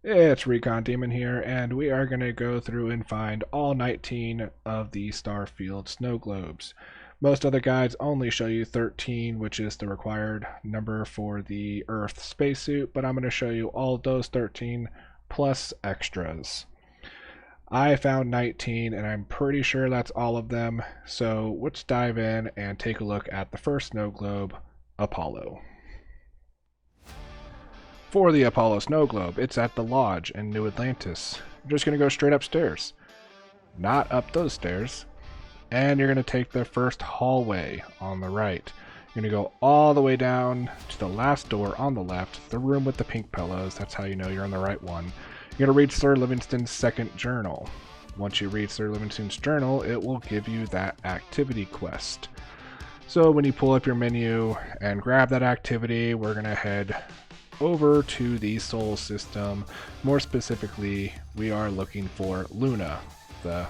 It's Recon Demon here, and we are going to go through and find all 19 of the Starfield snow globes. Most other guides only show you 13, which is the required number for the Earth spacesuit, but I'm going to show you all of those 13 plus extras. I found 19, and I'm pretty sure that's all of them, so let's dive in and take a look at the first snow globe, Apollo. For the Apollo snow globe, it's at the Lodge in New Atlantis. You're just going to go straight upstairs. Not up those stairs. And you're going to take the first hallway on the right. You're going to go all the way down to the last door on the left, the room with the pink pillows. That's how you know you're on the right one. You're going to read Sir Livingston's second journal. Once you read Sir Livingston's journal, it will give you that activity quest. So when you pull up your menu and grab that activity, we're going to head over to the Sol system. More specifically, we are looking for Luna, the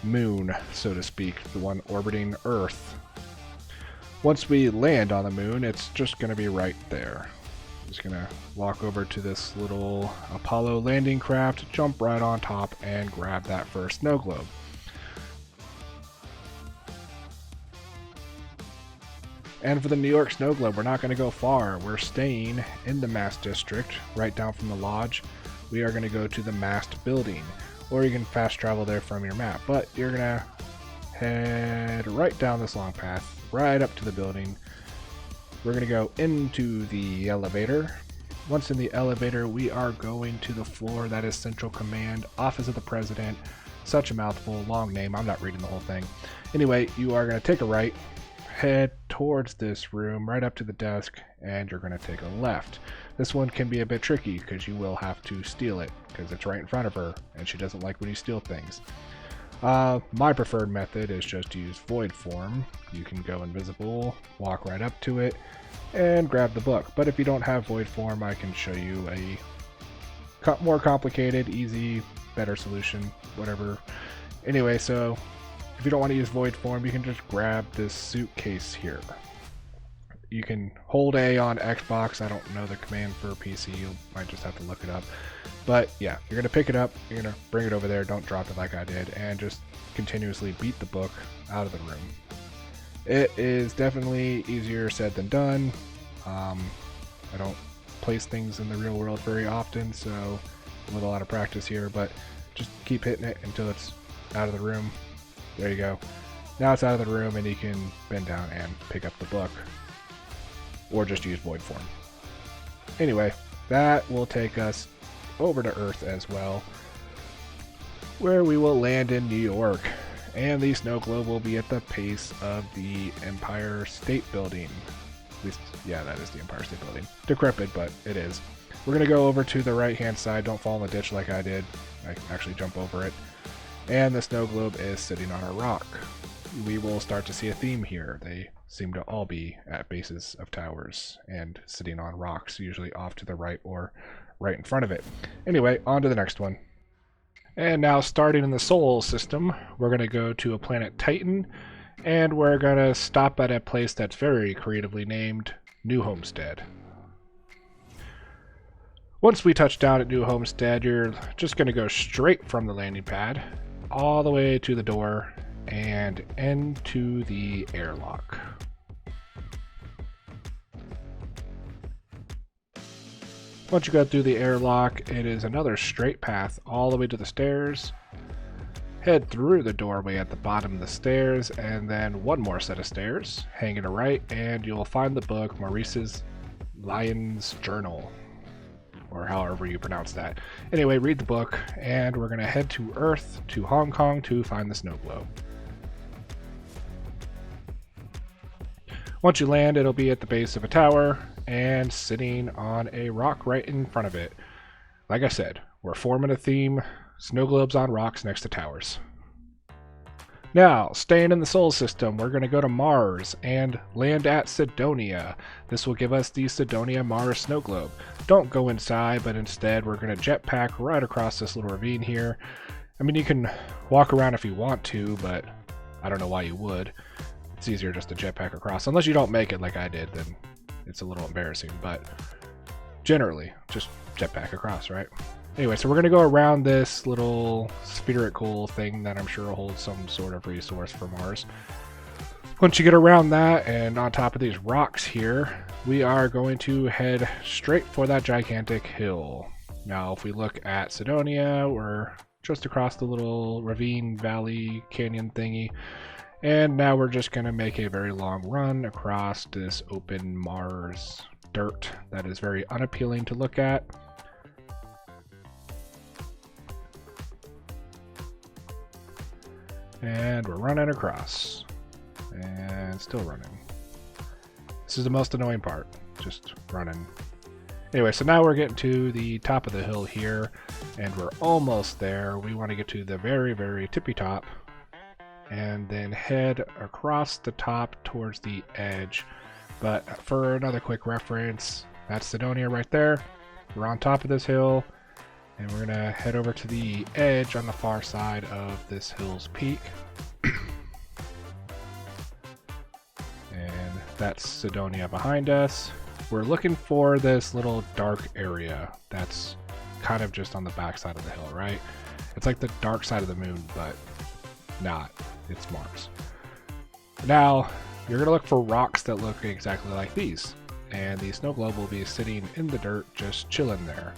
moon, so to speak, the one orbiting Earth. Once we land on the moon, it's just going to be right there. Just going to walk over to this little Apollo landing craft, jump right on top, and grab that first snow globe. And for the New York Snow Globe, we're not going to go far. We're staying in the Mast District, right down from the Lodge. We are going to go to the Mast Building, or you can fast travel there from your map. But you're going to head right down this long path, right up to the building. We're going to go into the elevator. Once in the elevator, we are going to the floor that is Central Command, Office of the President. Such a mouthful, long name. I'm not reading the whole thing. Anyway, you are going to take a right, head towards this room right up to the desk, and you're going to take a left. This one can be a bit tricky because you will have to steal it because it's right in front of her and she doesn't like when you steal things. My preferred method is just to use void form. You can go invisible, walk right up to it, and grab the book. But if you don't have void form, I can show you a more complicated, easy, better solution, whatever. Anyway, so if you don't want to use void form, you can just grab this suitcase here. You can hold A on Xbox. I don't know the command for PC. You might just have to look it up. But yeah, you're going to pick it up. You're going to bring it over there. Don't drop it like I did. And just continuously beat the book out of the room. It is definitely easier said than done. I don't place things in the real world very often, so with a lot of practice here. But just keep hitting it until it's out of the room. There you go. Now it's out of the room and you can bend down and pick up the book. Or just use void form. Anyway, that will take us over to Earth as well, where we will land in New York. And the snow globe will be at the base of the Empire State Building. At least, yeah, that is the Empire State Building. Decrepit, but it is. We're going to go over to the right-hand side. Don't fall in the ditch like I did. I actually jump over it. And the snow globe is sitting on a rock. We will start to see a theme here. They seem to all be at bases of towers and sitting on rocks, usually off to the right or right in front of it. Anyway, on to the next one. And now starting in the Sol system, we're going to go to a planet Titan, and we're going to stop at a place that's very creatively named New Homestead. Once we touch down at New Homestead, you're just going to go straight from the landing pad all the way to the door and into the airlock. Once you go through the airlock, it is another straight path all the way to the stairs. Head through the doorway at the bottom of the stairs, and then one more set of stairs. Hang it a right, and you'll find the book Maurice's Lion's Journal, or however you pronounce that. Anyway, read the book, and we're going to head to Earth, to Hong Kong, to find the snow globe. Once you land, it'll be at the base of a tower, and sitting on a rock right in front of it. Like I said, we're forming a theme, snow globes on rocks next to towers. Now, staying in the Sol system, we're going to go to Mars and land at Cydonia. This will give us the Cydonia Mars snow globe. Don't go inside, but instead we're going to jetpack right across this little ravine here. I mean, you can walk around if you want to, but I don't know why you would. It's easier just to jetpack across. Unless you don't make it like I did, then it's a little embarrassing, but generally, just jetpack across, right? Anyway, so we're going to go around this little spherical thing that I'm sure holds some sort of resource for Mars. Once you get around that and on top of these rocks here, we are going to head straight for that gigantic hill. Now, if we look at Cydonia, we're just across the little ravine, valley, canyon thingy. And now we're just going to make a very long run across this open Mars dirt that is very unappealing to look at. And we're running across. And still running. This is the most annoying part, just running. Anyway, so now we're getting to the top of the hill here, and we're almost there. We want to get to the very, very tippy top, and then head across the top towards the edge. But for another quick reference, that's Cydonia right there. We're on top of this hill, and we're going to head over to the edge on the far side of this hill's peak. And that's Cydonia behind us. We're looking for this little dark area that's kind of just on the back side of the hill, right? It's like the dark side of the moon, but not. It's Mars. Now, you're going to look for rocks that look exactly like these. And the snow globe will be sitting in the dirt, just chilling there.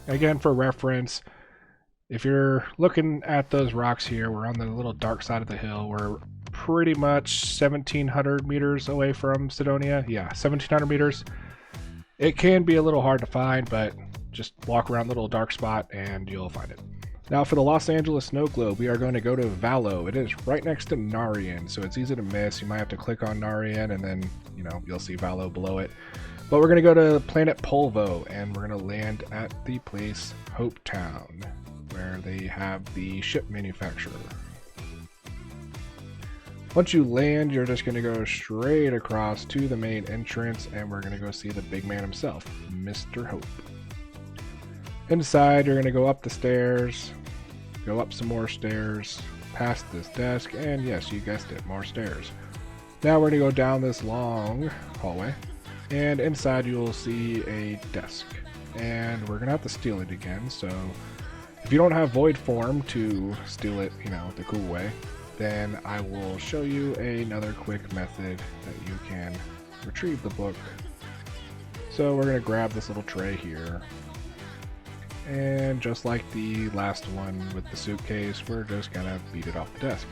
Again, for reference, if you're looking at those rocks here, we're on the little dark side of the hill. We're pretty much 1,700 meters away from Cydonia. Yeah, 1,700 meters. It can be a little hard to find, but just walk around the little dark spot and you'll find it. Now for the Los Angeles snow globe, we are going to go to Valo. It is right next to Narian, so it's easy to miss. You might have to click on Narian and then, you'll see Valo below it. But we're going to go to planet Polvo, and we're going to land at the place Hope Town, where they have the ship manufacturer. Once you land, you're just going to go straight across to the main entrance, and we're going to go see the big man himself, Mr. Hope. Inside, you're going to go up the stairs, go up some more stairs, past this desk, and yes, you guessed it, more stairs. Now we're going to go down this long hallway, and inside you'll see a desk. And we're going to have to steal it again, so if you don't have void form to steal it, the cool way, then I will show you another quick method that you can retrieve the book. So we're going to grab this little tray here. And just like the last one with the suitcase, we're just going to beat it off the desk.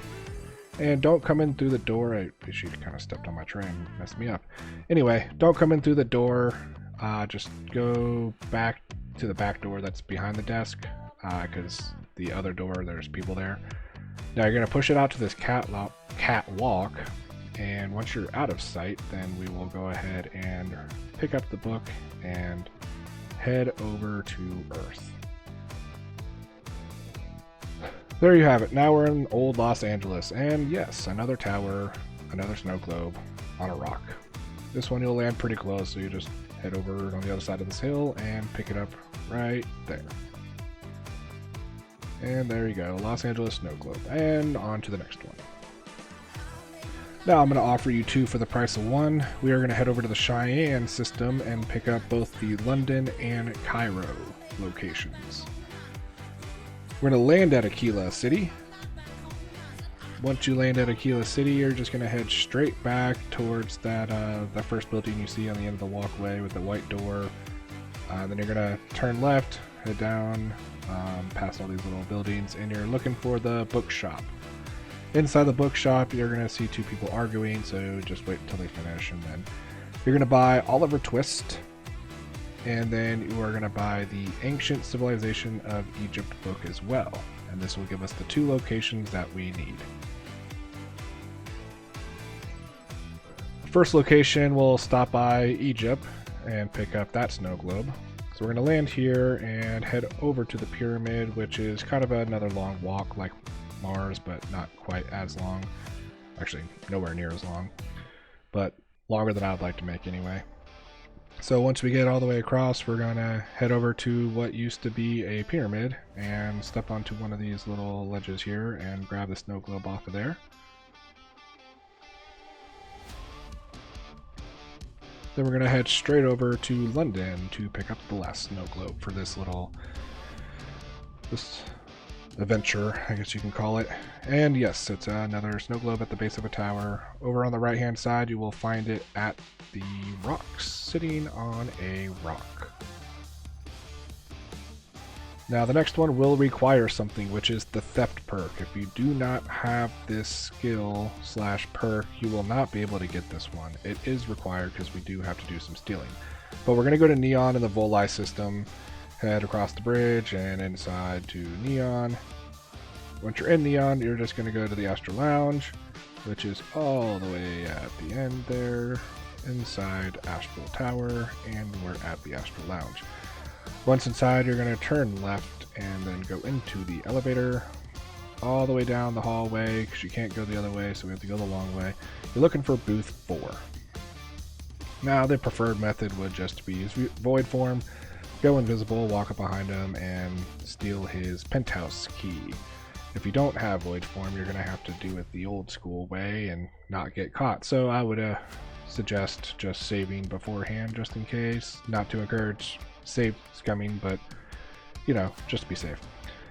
And don't come in through the door. She kind of stepped on my tray and messed me up. Anyway, don't come in through the door. Just go back to the back door that's behind the desk, because the other door, there's people there. Now you're going to push it out to this catwalk, and once you're out of sight, then we will go ahead and pick up the book and head over to Earth. There you have it. Now we're in old Los Angeles, and yes, another tower, another snow globe on a rock. This one you'll land pretty close, so you just head over on the other side of this hill and pick it up right there. And there you go, Los Angeles snow globe, and on to the next one. Now I'm going to offer you two for the price of one. We are going to head over to the Cheyenne system and pick up both the London and Cairo locations. We're going to land at Aquila City. Once you land at Aquila City, you're just going to head straight back towards that first building you see on the end of the walkway with the white door. Then you're going to turn left, head down, past all these little buildings, and you're looking for the bookshop. Inside the bookshop, you're going to see two people arguing, so just wait until they finish, and then you're going to buy Oliver Twist, and then you are going to buy the Ancient Civilization of Egypt book as well, and this will give us the two locations that we need. The first location, we'll stop by Egypt and pick up that snow globe. So we're going to land here and head over to the pyramid, which is kind of another long walk like Mars, but not quite as long. Actually, nowhere near as long, but longer than I'd like to make anyway. So once we get all the way across, we're going to head over to what used to be a pyramid and step onto one of these little ledges here and grab the snow globe off of there. Then we're going to head straight over to London to pick up the last snow globe for this adventure, I guess you can call it. And yes, it's another snow globe at the base of a tower. Over on the right hand side, you will find it at the rocks, sitting on a rock. Now the next one will require something, which is the theft perk. If you do not have this skill / perk, you will not be able to get this one. It is required because we do have to do some stealing. But we're going to go to Neon in the Voli system, head across the bridge and inside to Neon. Once you're in Neon, you're just going to go to the Astral Lounge, which is all the way at the end there, inside Astral Tower, and we're at the Astral Lounge. Once inside, you're going to turn left and then go into the elevator all the way down the hallway because you can't go the other way, so we have to go the long way. You're looking for booth 4. Now, the preferred method would just be use void form, go invisible, walk up behind him, and steal his penthouse key. If you don't have void form, you're going to have to do it the old school way and not get caught. So I would suggest just saving beforehand just in case, not to encourage save scumming, but you know, just to be safe.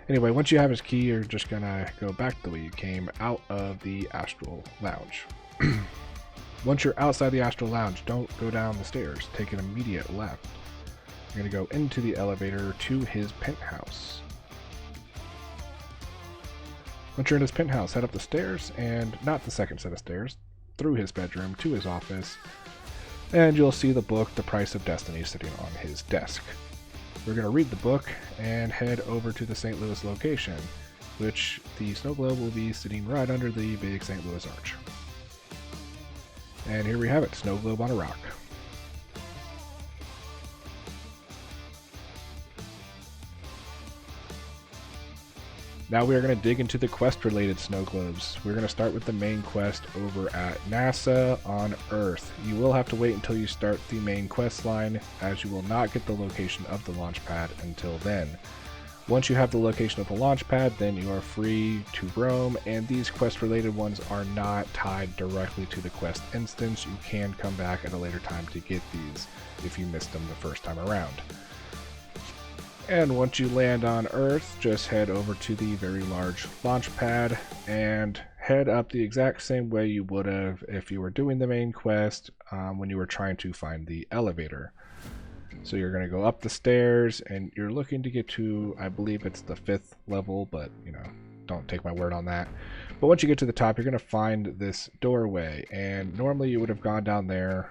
Anyway, once you have his key, you're just gonna go back the way you came out of the Astral Lounge. Once you're outside the Astral Lounge, don't go down the stairs, take an immediate left. You're gonna go into the elevator to his penthouse. Once you're in his penthouse, head up the stairs, and not the second set of stairs, through his bedroom to his office, and you'll see the book, The Price of Destiny, sitting on his desk. We're going to read the book and head over to the St. Louis location, which the snow globe will be sitting right under the big St. Louis arch. And here we have it, snow globe on a rock. Now we are going to dig into the quest-related snow globes. We're going to start with the main quest over at NASA on Earth. You will have to wait until you start the main quest line, as you will not get the location of the launch pad until then. Once you have the location of the launch pad, then you are free to roam, and these quest-related ones are not tied directly to the quest instance. You can come back at a later time to get these if you missed them the first time around. And once you land on Earth, just head over to the very large launch pad and head up the exact same way you would have if you were doing the main quest when you were trying to find the elevator. So you're going to go up the stairs and you're looking to get to, I believe it's the 5th level, but you know, don't take my word on that. But once you get to the top, you're going to find this doorway, and normally you would have gone down there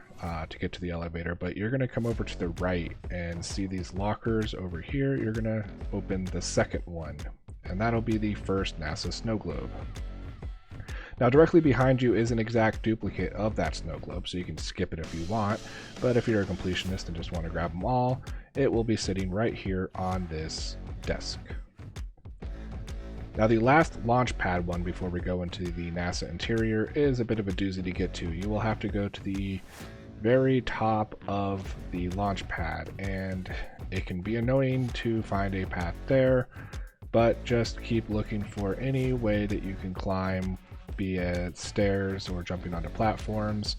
to get to the elevator, but you're going to come over to the right and see these lockers over here. You're going to open the second one, and that'll be the first NASA snow globe. Now directly behind you is an exact duplicate of that snow globe, so you can skip it if you want, but if you're a completionist and just want to grab them all, it will be sitting right here on this desk. Now the last launch pad one before we go into the NASA interior is a bit of a doozy to get to. You will have to go to the very top of the launch pad, and it can be annoying to find a path there, but just keep looking for any way that you can climb, be it stairs or jumping onto platforms,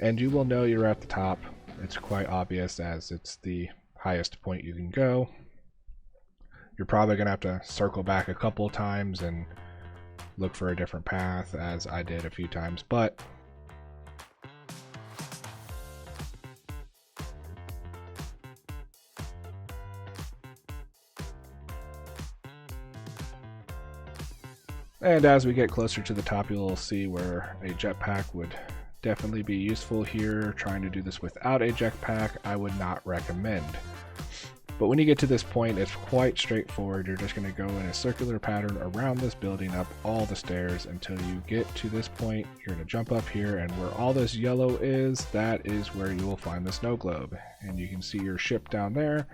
and you will know you're at the top. It's quite obvious as it's the highest point you can go. You're probably going to have to circle back a couple times and look for a different path, as I did a few times, but and as we get closer to the top, you'll see where a jetpack would definitely be useful here. Trying to do this without a jetpack, I would not recommend. But when you get to this point, it's quite straightforward. You're just going to go in a circular pattern around this building up all the stairs until you get to this point. You're going to jump up here, and where all this yellow is, that is where you will find the snow globe. And you can see your ship down there,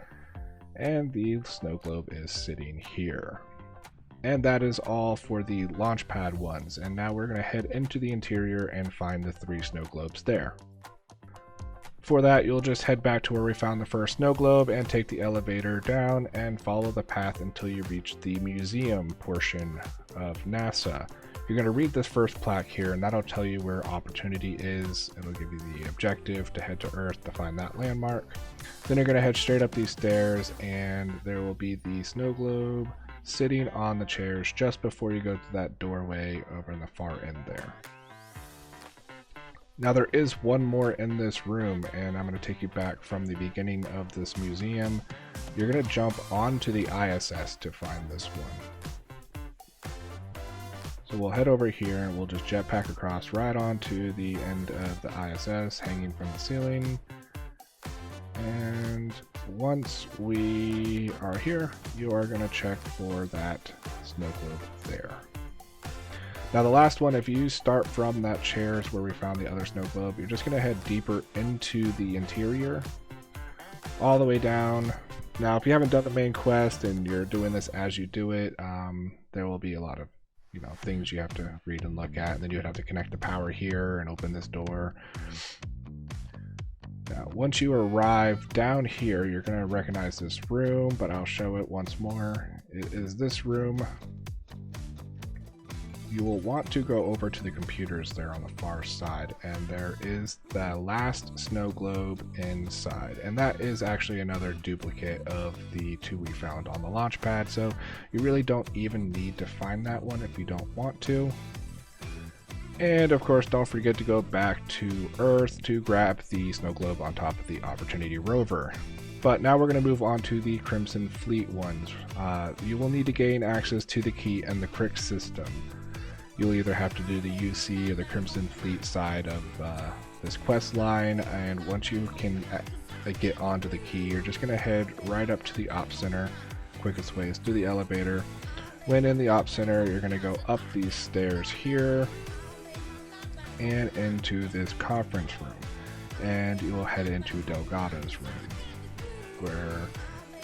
and the snow globe is sitting here. And that is all for the launch pad ones. And now we're going to head into the interior and find the 3 snow globes there. For that, you'll just head back to where we found the first snow globe and take the elevator down and follow the path until you reach the museum portion of NASA. You're going to read this first plaque here, and that'll tell you where opportunity is. It'll give you the objective to head to Earth to find that landmark. Then you're going to head straight up these stairs, and there will be the snow globe sitting on the chairs just before you go to that doorway over in the far end there. Now there is one more in this room, and I'm going to take you back from the beginning of this museum. You're going to jump onto the ISS to find this one. So we'll head over here and we'll just jetpack across right onto the end of the ISS hanging from the ceiling. And once we are here, you are going to check for that snow globe there. Now the last one, if you start from that chairs where we found the other snow globe, you're just going to head deeper into the interior, all the way down. Now if you haven't done the main quest and you're doing this as you do it, there will be a lot of things you have to read and look at, and then you would have to connect the power here and open this door. Now once you arrive down here, you're going to recognize this room, but I'll show it once more. It is this room. You will want to go over to the computers there on the far side, and there is the last snow globe inside, and that is actually another duplicate of the two we found on the launch pad, so you really don't even need to find that one if you don't want to. And of course, don't forget to go back to Earth to grab the snow globe on top of the Opportunity rover. But now we're going to move on to the Crimson Fleet ones. You will need to gain access to the key and the Crick system. You'll either have to do the UC or the Crimson Fleet side of this quest line, and once you can get onto the key, you're just going to head right up to the Op Center. Quickest way is through the elevator. When in the Op Center, you're going to go up these stairs here and into this conference room, and you will head into Delgado's room, where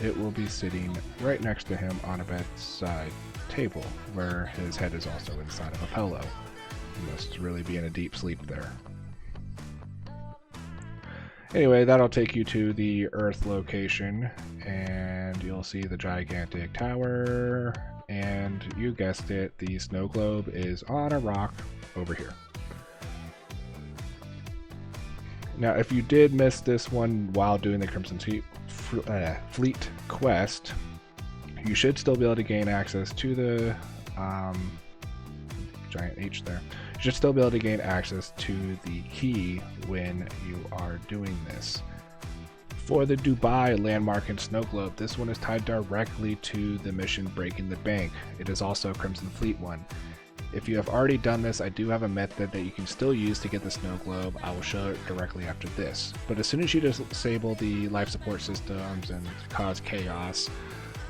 it will be sitting right next to him on a bedside table, where his head is also inside of a pillow. He must really be in a deep sleep there. Anyway, that'll take you to the Earth location, and you'll see the gigantic tower, and you guessed it, the snow globe is on a rock over here. Now, if you did miss this one while doing the Crimson Fleet quest, you should still be able to gain access to the giant H there. You should still be able to gain access to the key when you are doing this. For the Dubai landmark and snow globe, this one is tied directly to the mission Breaking the Bank. It is also a Crimson Fleet one. If you have already done this, I do have a method that you can still use to get the snow globe. I will show it directly after this. But as soon as you disable the life support systems and cause chaos,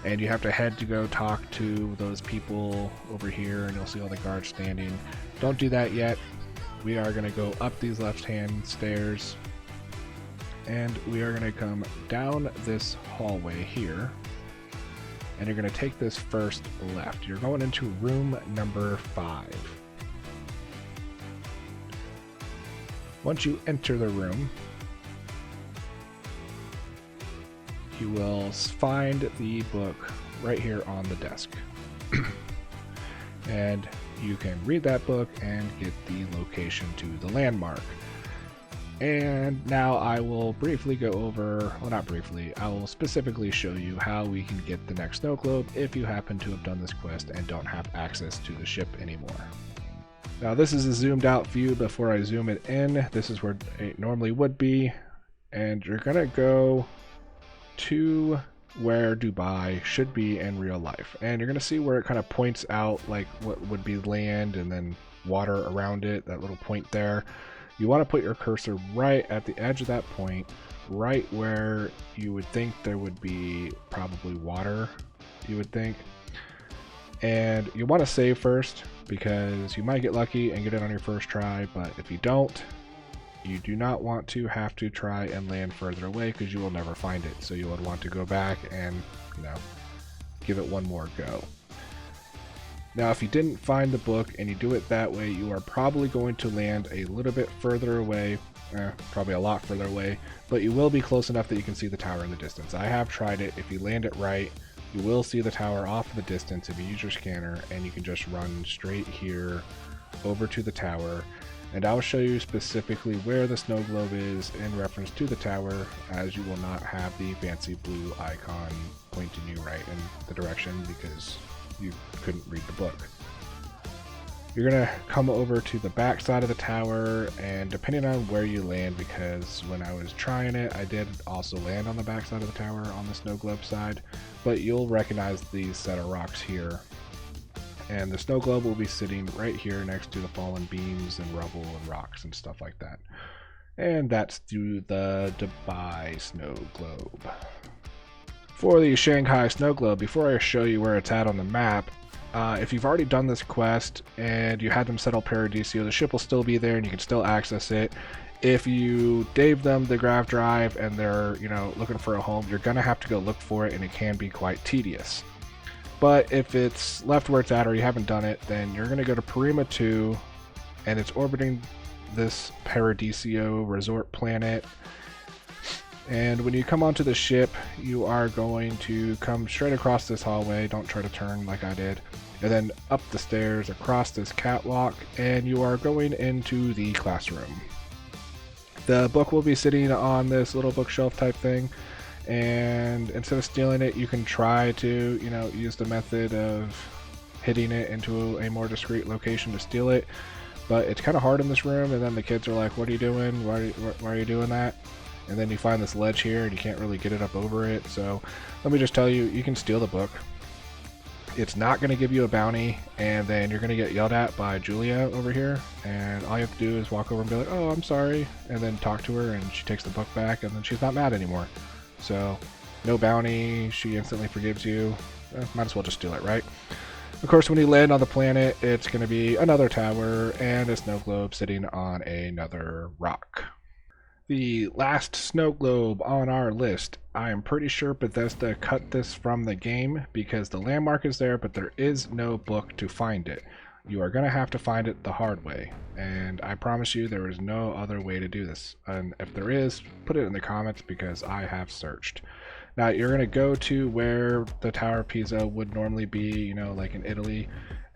and you have to head to go talk to those people over here, and you'll see all the guards standing. Don't do that yet. We are going to go up these left-hand stairs, and we are going to come down this hallway here, and you're going to take this first left. You're going into room number 5. Once you enter the room, you will find the book right here on the desk. And you can read that book and get the location to the landmark. And now I will briefly go over, well, not briefly, I will specifically show you how we can get the next snow globe if you happen to have done this quest and don't have access to the ship anymore. Now this is a zoomed out view before I zoom it in. This is where it normally would be, and you're gonna go to where Dubai should be in real life, and you're gonna see where it kind of points out like what would be land and then water around it, that little point there. You want to put your cursor right at the edge of that point, right where you would think there would be probably water, you would think. And you want to save first, because you might get lucky and get it on your first try, but if you don't, you do not want to have to try and land further away, because you will never find it. So you would want to go back and, give it one more go. Now, if you didn't find the book and you do it that way, you are probably going to land a little bit further away, probably a lot further away, but you will be close enough that you can see the tower in the distance. I have tried it. If you land it right, You will see the tower off in the distance if you use your scanner, and you can just run straight here over to the tower, and I'll show you specifically where the snow globe is in reference to the tower, as you will not have the fancy blue icon pointing you right in the direction because you couldn't read the book. You're going to come over to the back side of the tower, and depending on where you land, because when I was trying it, I did also land on the back side of the tower on the snow globe side, but you'll recognize these set of rocks here. And the snow globe will be sitting right here next to the fallen beams and rubble and rocks and stuff like that. And that's through the Dubai snow globe. For the Shanghai snow globe, before I show you where it's at on the map, if you've already done this quest and you had them settle Paradiso, the ship will still be there and you can still access it. If you gave them the grav drive and they're, looking for a home, you're gonna have to go look for it, and it can be quite tedious. But if it's left where it's at or you haven't done it, then you're gonna go to Parima 2, and it's orbiting this Paradiso resort planet. And when you come onto the ship, you are going to come straight across this hallway. Don't try to turn like I did. And then up the stairs, across this catwalk, and you are going into the classroom. The book will be sitting on this little bookshelf type thing, and instead of stealing it, you can try to, use the method of hitting it into a more discreet location to steal it. But it's kind of hard in this room, and then the kids are like, "What are you doing? Why are you doing that?" And then you find this ledge here, and you can't really get it up over it. So let me just tell you, you can steal the book. It's not going to give you a bounty, and then you're going to get yelled at by Julia over here, and all you have to do is walk over and be like, "Oh, I'm sorry," and then talk to her, and she takes the book back, and then she's not mad anymore. So no bounty, she instantly forgives you. Might as well just steal it, right? Of course, when you land on the planet, it's going to be another tower and a snow globe sitting on another rock. The last snow globe on our list, I am pretty sure Bethesda cut this from the game because the landmark is there, but there is no book to find it. You are going to have to find it the hard way, and I promise you there is no other way to do this. And if there is, put it in the comments because I have searched. Now you're going to go to where the Tower of Pisa would normally be, like in Italy,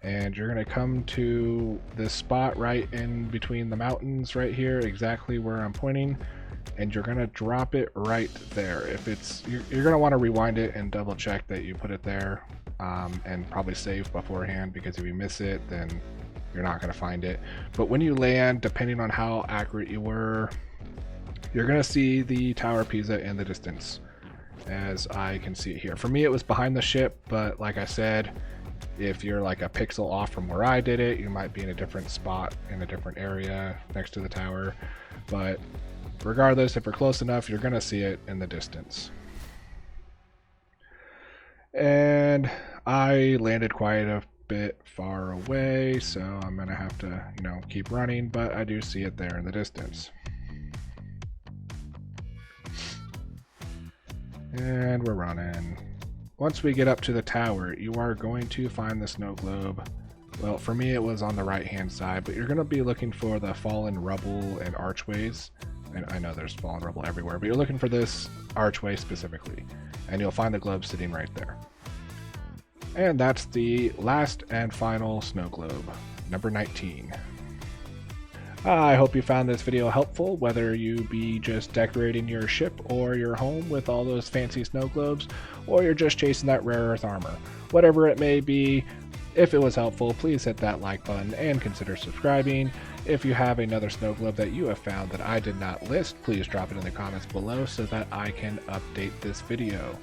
and you're going to come to this spot right in between the mountains right here, exactly where I'm pointing, and you're going to drop it right there. If it's, you're going to want to rewind it and double check that you put it there, and probably save beforehand, because if you miss it, then you're not going to find it. But when you land, depending on how accurate you were, you're going to see the Tower of Pisa in the distance, as I can see it here. For me, it was behind the ship, but like I said, if you're like a pixel off from where I did it, you might be in a different spot in a different area next to the tower. But regardless, if you're close enough, you're going to see it in the distance. And I landed quite a bit far away, so I'm going to have to, keep running, but I do see it there in the distance. And we're running. Once we get up to the tower, you are going to find the snow globe. Well, for me it was on the right hand side, but you're going to be looking for the fallen rubble and archways. And I know there's fallen rubble everywhere, but you're looking for this archway specifically, and you'll find the globe sitting right there. And that's the last and final snow globe, number 19. I hope you found this video helpful, whether you be just decorating your ship or your home with all those fancy snow globes, or you're just chasing that rare earth armor. Whatever it may be, if it was helpful, please hit that like button and consider subscribing. If you have another snow globe that you have found that I did not list, please drop it in the comments below so that I can update this video.